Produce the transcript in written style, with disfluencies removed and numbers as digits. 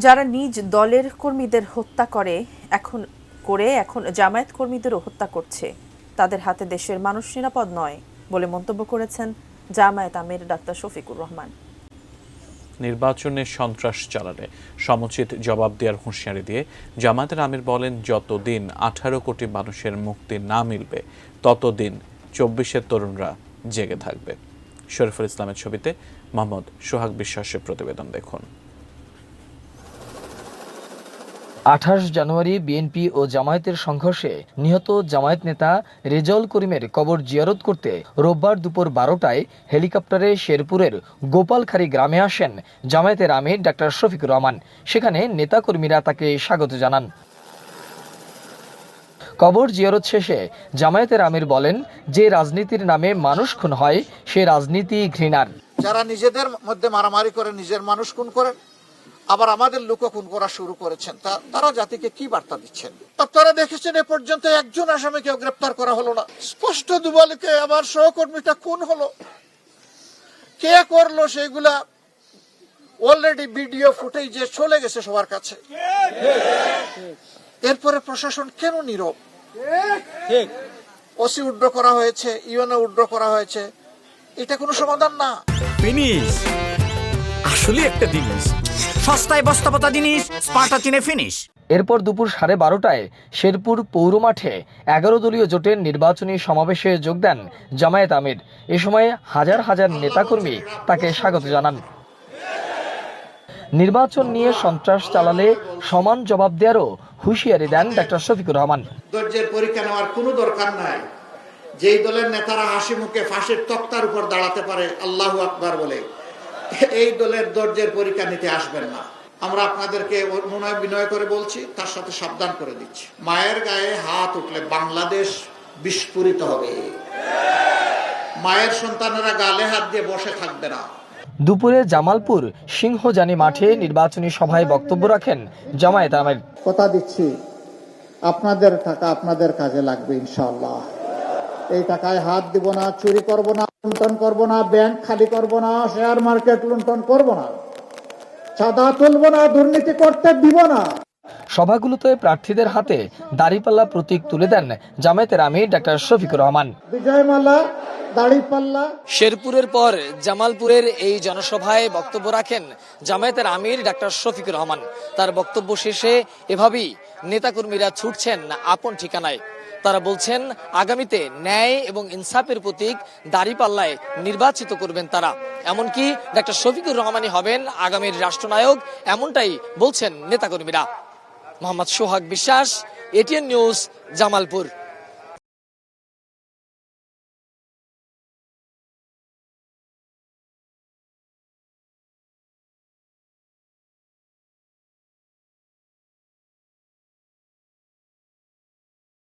যারা নিজ দলের কর্মীদের হত্যা করে এখন জামায়াত কর্মীদেরও হত্যা করছে, তাদের হাতে দেশের মানুষ নিরাপদ নয় বলে মন্তব্য করেছেন জামায়াত আমির ডাক্তার শফিকুর রহমান। নির্বাচনে সন্ত্রাস চালালে সমুচিত জবাব দেওয়ার হুঁশিয়ারি দিয়ে জামায়াতের আমির বলেন, যতদিন 18 কোটি মানুষের মুক্তি না মিলবে ততদিন 24-এর তরুণরা জেগে থাকবে। শরীফুল ইসলামের ছবিতে মোহাম্মদ সোহাগ বিশ্বাসের প্রতিবেদন দেখুন। 28 জানুয়ারি বিএনপি ও জামায়াতের সংঘর্ষে নিহত জামায়াত নেতা রেজাউল করিমের কবর জিয়ারত করতে রোববার দুপুর 12টায় হেলিকপ্টারে শেরপুরের গোপালখাড়ি গ্রামে আসেন জামায়াতের আমির ডাক্তার শফিকুর রহমান। সেখানে নেতাকর্মীরা তাকে স্বাগত জানান। কবর জিয়ারত শেষে জামায়াতের আমির বলেন, যে রাজনীতির নামে মানুষ খুন হয় সে রাজনীতি ঘৃণার। যারা নিজেদের মধ্যে মারামারি করে নিজের মানুষ খুন করেন, আবার আমাদের লোক খুন করা শুরু করেছেন, তারা জাতিকে কি বার্তা দিচ্ছেন? আপনারা দেখেছেন এ পর্যন্ত একজন আসামিকে গ্রেপ্তার করা হলো না। স্পষ্ট দুবালকে আবার সহকর্মীটা খুন হলো। কে করলো সেগুলা অলরেডি ভিডিও ফুটেজে চলে গেছে সবার কাছে। এরপরে প্রশাসন কেন নীরব? ওসি উড্র করা হয়েছে, ইউএনএ উড্র করা হয়েছে, এটা কোনো সমাধান না। ফিনিশ আসলে একটা জিনিস, সস্তায় বস্তাপতা জিনিস, স্পার্টা চিনে ফিনিশ। এরপর দুপুর 12:30টায় শেরপুর পৌর মাঠে 11 দলীয় জোটের নির্বাচনী সমাবেশে যোগ দেন জামায়াত আমির। এ সময় হাজার হাজার নেতাকর্মী তাকে স্বাগত জানান। নির্বাচন নিয়ে সন্ত্রাস চালালে সমান জবাব দেওয়ারও হুঁশিয়ারি দেন ডাক্তার শফিকুর রহমান। ধৈর্যের পরীক্ষা নেওয়ার কোনো দরকার নাই। যেই দলের নেতারা হাসি মুখে ফাঁসির তক্তার উপর দাঁড়াতে পারে আল্লাহু আকবার বলে, এই দলের ধৈর্যের পরীক্ষা নিতে আসবেন না। আমরা আপনাদেরকে অনুনয় বিনয় করে বলছি, তার সাথে সাবধান করে দিচ্ছি, মায়ের গায়ে হাত উঠলে বাংলাদেশ বিস্ফোরিত হবে। মায়ের সন্তানেরা গালে হাত দিয়ে বসে থাকবে না। দুপুরে জামালপুর সিংহজানি মাঠে নির্বাচনী সভায় বক্তব্য রাখেন জামায়াত আমির। কথা দিচ্ছি, আপনাদের টাকা আপনাদের কাজে লাগবে ইনশাআল্লাহ। এই টাকায় হাত দিব না, চুরি করব না, লুণ্ঠন করব না, ব্যাংক খালি করব না, শেয়ার মার্কেট লুণ্ঠন করব না, চাঁদা তুলব না, দুর্নীতি করতে দিব না। সভাগুলোতে প্রার্থীদের হাতে দাড়িপাল্লা প্রতীক তুলে দেন জামায়াতের আমির ডাক্তার শফিকুর রহমান। বিজয়মালা, দাড়িপাল্লা। শেরপুরের পর জামালপুরের এই জনসভায় বক্তব্য রাখেন জামায়াতের আমির ডাক্তার শফিকুর রহমান। তার বক্তব্য শেষে এভাবেই নেতাকর্মীরা ছুটছেন আপন ঠিকানায়। তারা বলছেন, আগামীতে ন্যায় এবং ইনসাফের প্রতীক দাড়িপাল্লায় নির্বাচিত করবেন তারা। এমনকি ডাক্তার শফিকুর রহমানই হবেন আগামীর রাষ্ট্রনায়ক, এমনটাই বলছেন নেতাকর্মীরা। মোহাম্মদ সোহাগ বিশ্বাস, এটিএন নিউজ, জামালপুর।